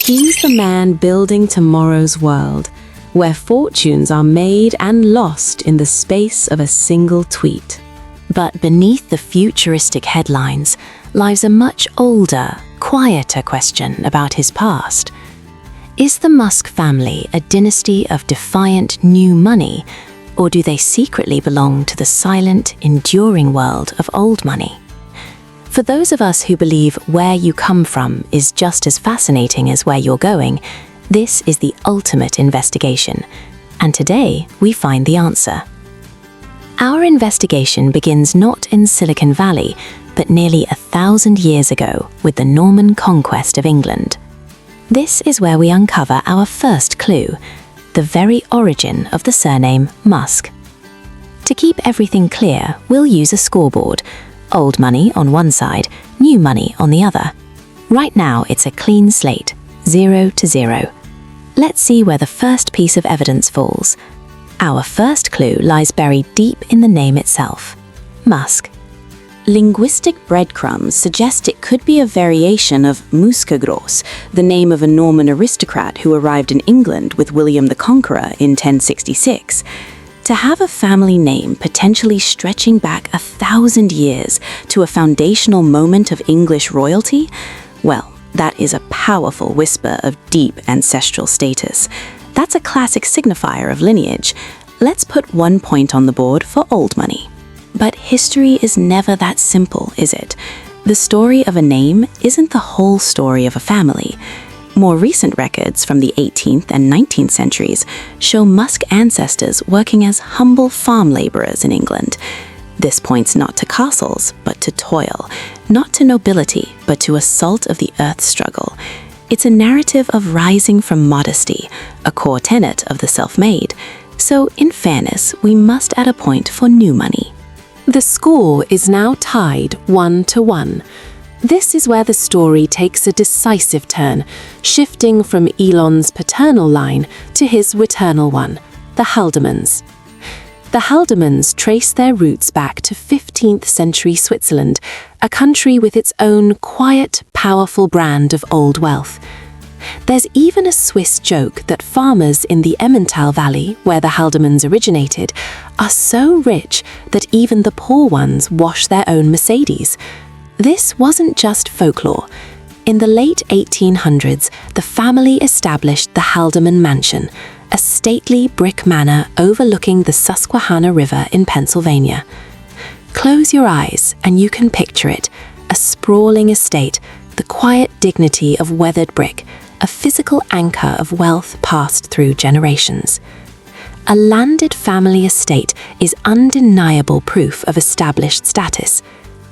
He's the man building tomorrow's world, where fortunes are made and lost in the space of a single tweet. But beneath the futuristic headlines lies a much older, quieter question about his past. Is the Musk family a dynasty of defiant new money, or do they secretly belong to the silent, enduring world of old money? For those of us who believe where you come from is just as fascinating as where you're going, this is the ultimate investigation, and today we find the answer. Our investigation begins not in Silicon Valley, but nearly 1,000 years ago with the Norman conquest of England. This is where we uncover our first clue, the very origin of the surname Musk. To keep everything clear, we'll use a scoreboard, old money on one side, new money on the other. Right now it's a clean slate, 0 to 0. Let's see where the first piece of evidence falls. Our first clue lies buried deep in the name itself, Musk. Linguistic breadcrumbs suggest it could be a variation of Muscagros, the name of a Norman aristocrat who arrived in England with William the Conqueror in 1066. To have a family name potentially stretching back 1,000 years to a foundational moment of English royalty, well, that is a powerful whisper of deep ancestral status. That's a classic signifier of lineage. Let's put 1 point on the board for old money. But history is never that simple, is it? The story of a name isn't the whole story of a family. More recent records from the 18th and 19th centuries show Musk ancestors working as humble farm laborers in England. This points not to castles, but to toil, not to nobility, but to a salt of the earth struggle. It's a narrative of rising from modesty, a core tenet of the self-made. So, in fairness, we must add a point for new money. The score is now tied 1 to 1. This is where the story takes a decisive turn, shifting from Elon's paternal line to his maternal one, the Haldemans. The Haldemans trace their roots back to 15th century Switzerland, a country with its own quiet, powerful brand of old wealth. There's even a Swiss joke that farmers in the Emmental Valley, where the Haldemans originated, are so rich that even the poor ones wash their own Mercedes. This wasn't just folklore. In the late 1800s, the family established the Haldeman Mansion, a stately brick manor overlooking the Susquehanna River in Pennsylvania. Close your eyes and you can picture it, a sprawling estate, the quiet dignity of weathered brick, a physical anchor of wealth passed through generations. A landed family estate is undeniable proof of established status.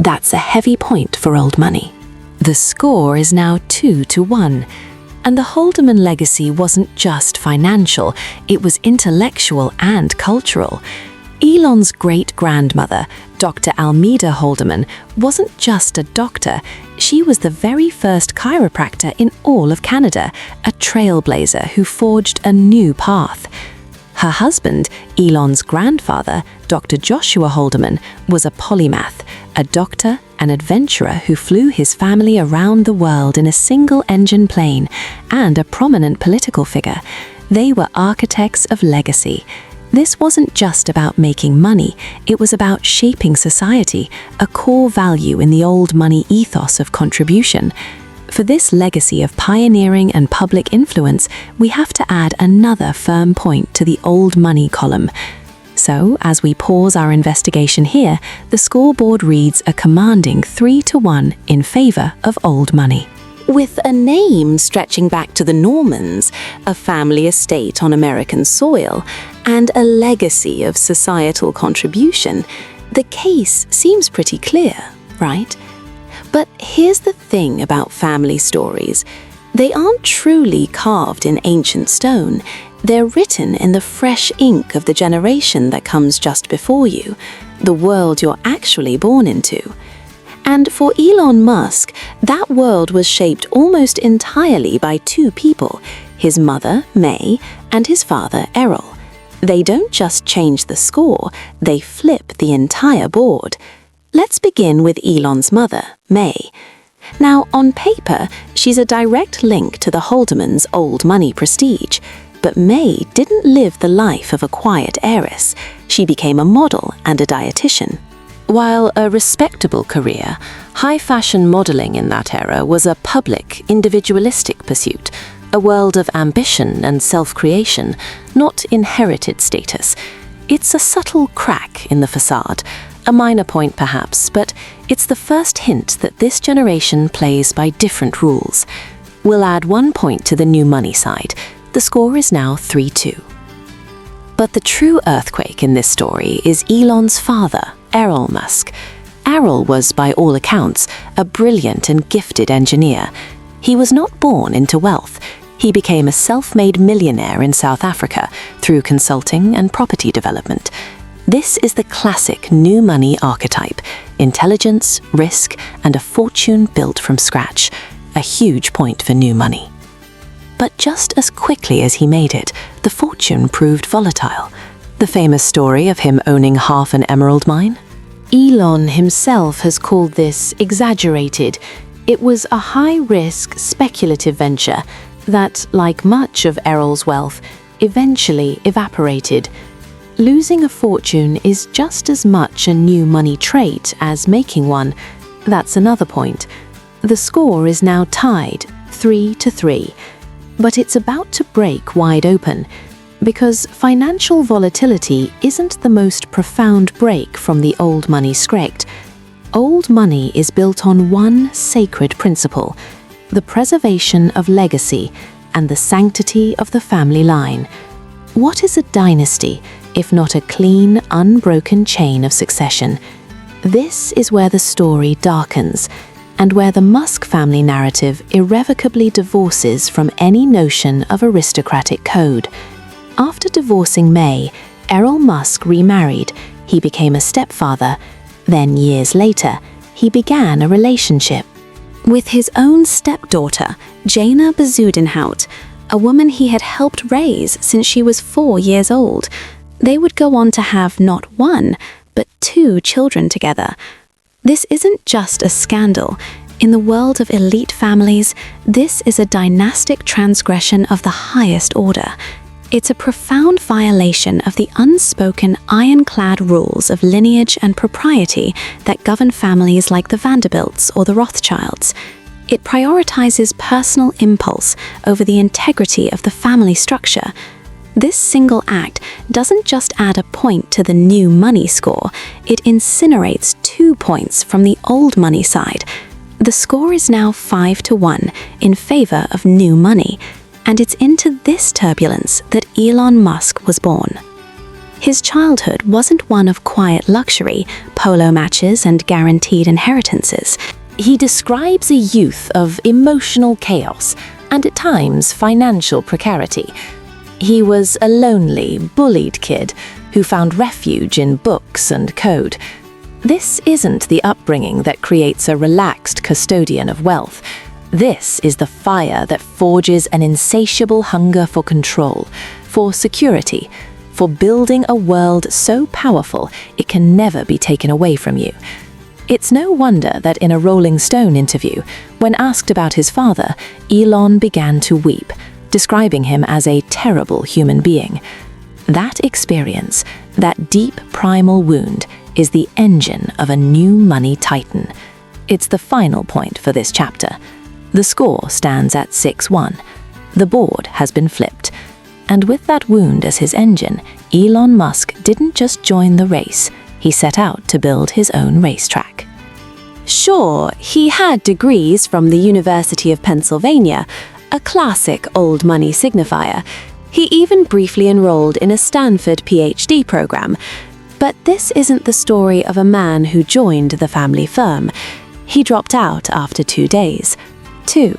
That's a heavy point for old money. The score is now 2 to 1. And the Haldeman legacy wasn't just financial, it was intellectual and cultural. Elon's great-grandmother, Dr. Almeda Haldeman, wasn't just a doctor, she was the very first chiropractor in all of Canada, a trailblazer who forged a new path. Her husband, Elon's grandfather, Dr. Joshua Haldeman, was a polymath, a doctor, an adventurer who flew his family around the world in a single-engine plane, and a prominent political figure. They were architects of legacy. This wasn't just about making money, it was about shaping society, a core value in the old money ethos of contribution. For this legacy of pioneering and public influence, we have to add another firm point to the old money column. So, as we pause our investigation here, the scoreboard reads a commanding 3 to 1 in favor of old money. With a name stretching back to the Normans, a family estate on American soil, and a legacy of societal contribution, the case seems pretty clear, right? But here's the thing about family stories. They aren't truly carved in ancient stone. They're written in the fresh ink of the generation that comes just before you, the world you're actually born into. And for Elon Musk, that world was shaped almost entirely by two people, his mother, Maye, and his father, Errol. They don't just change the score, they flip the entire board. Let's begin with Elon's mother, Maye. Now, on paper, she's a direct link to the Haldemans' old money prestige. But Maye didn't live the life of a quiet heiress. She became a model and a dietitian. While a respectable career, high-fashion modeling in that era was a public, individualistic pursuit, a world of ambition and self-creation, not inherited status. It's a subtle crack in the facade, a minor point perhaps, but it's the first hint that this generation plays by different rules. We'll add 1 point to the new money side. The score is now 3-2. But the true earthquake in this story is Elon's father, Errol Musk. Errol was, by all accounts, a brilliant and gifted engineer. He was not born into wealth. He became a self-made millionaire in South Africa through consulting and property development. This is the classic new money archetype: intelligence, risk, and a fortune built from scratch. A huge point for new money. But just as quickly as he made it, the fortune proved volatile. The famous story of him owning half an emerald mine? Elon himself has called this exaggerated. It was a high-risk, speculative venture that, like much of Errol's wealth, eventually evaporated. Losing a fortune is just as much a new money trait as making one. That's another point. The score is now tied, 3-3. But it's about to break wide open, because financial volatility isn't the most profound break from the old money script. Old money is built on one sacred principle: the preservation of legacy and the sanctity of the family line. What is a dynasty, if not a clean, unbroken chain of succession? This is where the story darkens, and where the Musk family narrative irrevocably divorces from any notion of aristocratic code. After divorcing Maye, Errol Musk remarried. He became a stepfather. Then, years later, he began a relationship with his own stepdaughter, Jana Bezuidenhout, a woman he had helped raise since she was 4 years old. They would go on to have not 1, but 2 children together. This isn't just a scandal. In the world of elite families, this is a dynastic transgression of the highest order. It's a profound violation of the unspoken ironclad rules of lineage and propriety that govern families like the Vanderbilts or the Rothschilds. It prioritizes personal impulse over the integrity of the family structure. This single act doesn't just add a point to the new money score, it incinerates 2 points from the old money side. The score is now 5-1 in favor of new money, and it's into this turbulence that Elon Musk was born. His childhood wasn't one of quiet luxury, polo matches, and guaranteed inheritances. He describes a youth of emotional chaos and at times financial precarity. He was a lonely, bullied kid who found refuge in books and code. This isn't the upbringing that creates a relaxed custodian of wealth. This is the fire that forges an insatiable hunger for control, for security, for building a world so powerful it can never be taken away from you. It's no wonder that in a Rolling Stone interview, when asked about his father, Elon began to weep, describing him as a terrible human being. That experience, that deep primal wound, is the engine of a new money titan. It's the final point for this chapter. The score stands at 6-1. The board has been flipped. And with that wound as his engine, Elon Musk didn't just join the race, he set out to build his own racetrack. Sure, he had degrees from the University of Pennsylvania, a classic old money signifier. He even briefly enrolled in a Stanford PhD program. But this isn't the story of a man who joined the family firm. He dropped out after 2 days. 2.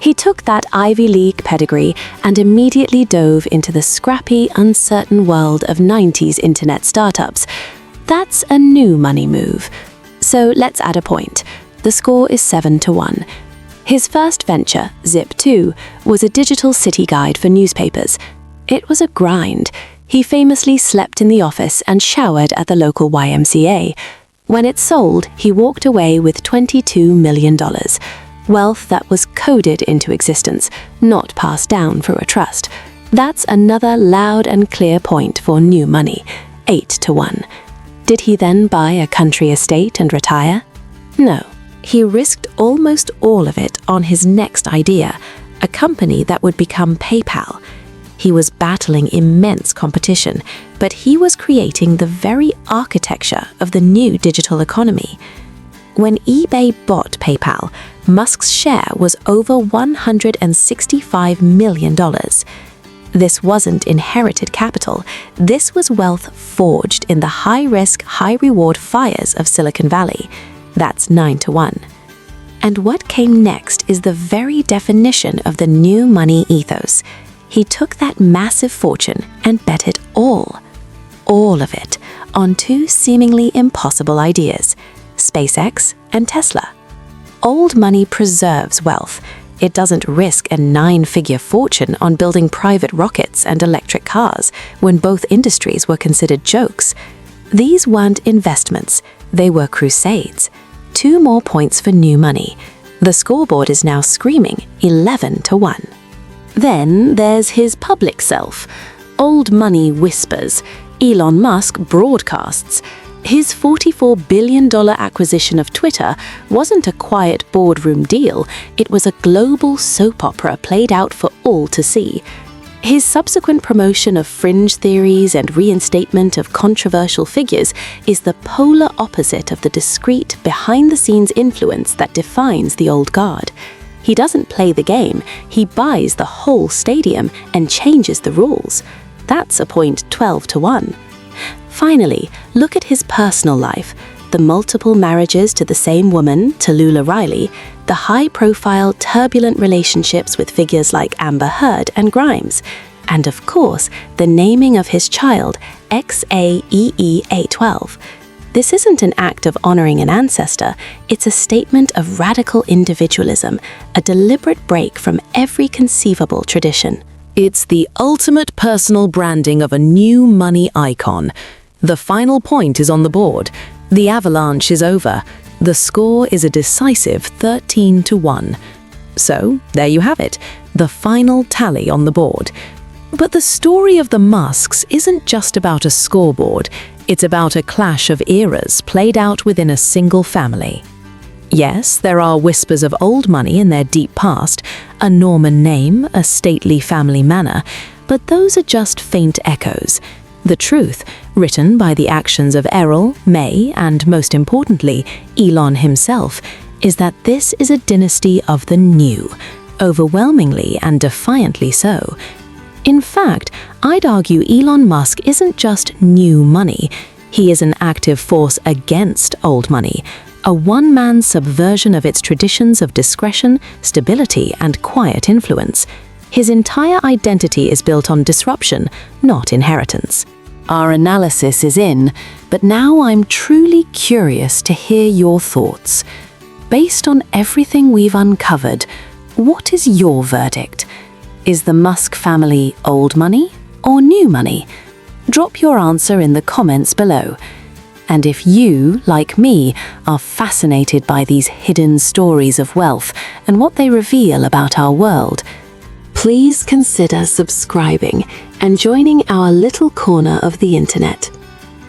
He took that Ivy League pedigree and immediately dove into the scrappy, uncertain world of 90s internet startups. That's a new money move. So let's add a point. The score is 7-1. His first venture, Zip2, was a digital city guide for newspapers. It was a grind. He famously slept in the office and showered at the local YMCA. When it sold, he walked away with $22 million, wealth that was coded into existence, not passed down through a trust. That's another loud and clear point for new money, 8-1. Did he then buy a country estate and retire? No. He risked almost all of it on his next idea, a company that would become PayPal. He was battling immense competition, but he was creating the very architecture of the new digital economy. When eBay bought PayPal, Musk's share was over $165 million. This wasn't inherited capital. This was wealth forged in the high-risk, high-reward fires of Silicon Valley. That's 9-1. And what came next is the very definition of the new money ethos. He took that massive fortune and bet it all of it, on two seemingly impossible ideas, SpaceX and Tesla. Old money preserves wealth. It doesn't risk a 9-figure fortune on building private rockets and electric cars when both industries were considered jokes. These weren't investments, they were crusades. 2 more points for new money. The scoreboard is now screaming 11-1. Then there's his public self. Old money whispers. Elon Musk broadcasts. His $44 billion acquisition of Twitter wasn't a quiet boardroom deal, it was a global soap opera played out for all to see. His subsequent promotion of fringe theories and reinstatement of controversial figures is the polar opposite of the discreet, behind-the-scenes influence that defines the old guard. He doesn't play the game, he buys the whole stadium and changes the rules. That's a point 12-1. Finally, look at his personal life. The multiple marriages to the same woman, Tallulah Riley, the high-profile, turbulent relationships with figures like Amber Heard and Grimes, and of course, the naming of his child, XAEEA12. This isn't an act of honoring an ancestor, it's a statement of radical individualism, a deliberate break from every conceivable tradition. It's the ultimate personal branding of a new money icon. The final point is on the board. The avalanche is over. The score is a decisive 13-1. So, there you have it, the final tally on the board. But the story of the Musks isn't just about a scoreboard, it's about a clash of eras played out within a single family. Yes, there are whispers of old money in their deep past, a Norman name, a stately family manor, but those are just faint echoes. The truth, written by the actions of Errol, Maye, and most importantly, Elon himself, is that this is a dynasty of the new, overwhelmingly and defiantly so. In fact, I'd argue Elon Musk isn't just new money, he is an active force against old money, a one-man subversion of its traditions of discretion, stability, and quiet influence. His entire identity is built on disruption, not inheritance. Our analysis is in, but now I'm truly curious to hear your thoughts. Based on everything we've uncovered, what is your verdict? Is the Musk family old money or new money? Drop your answer in the comments below. And if you, like me, are fascinated by these hidden stories of wealth and what they reveal about our world, please consider subscribing and joining our little corner of the internet.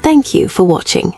Thank you for watching.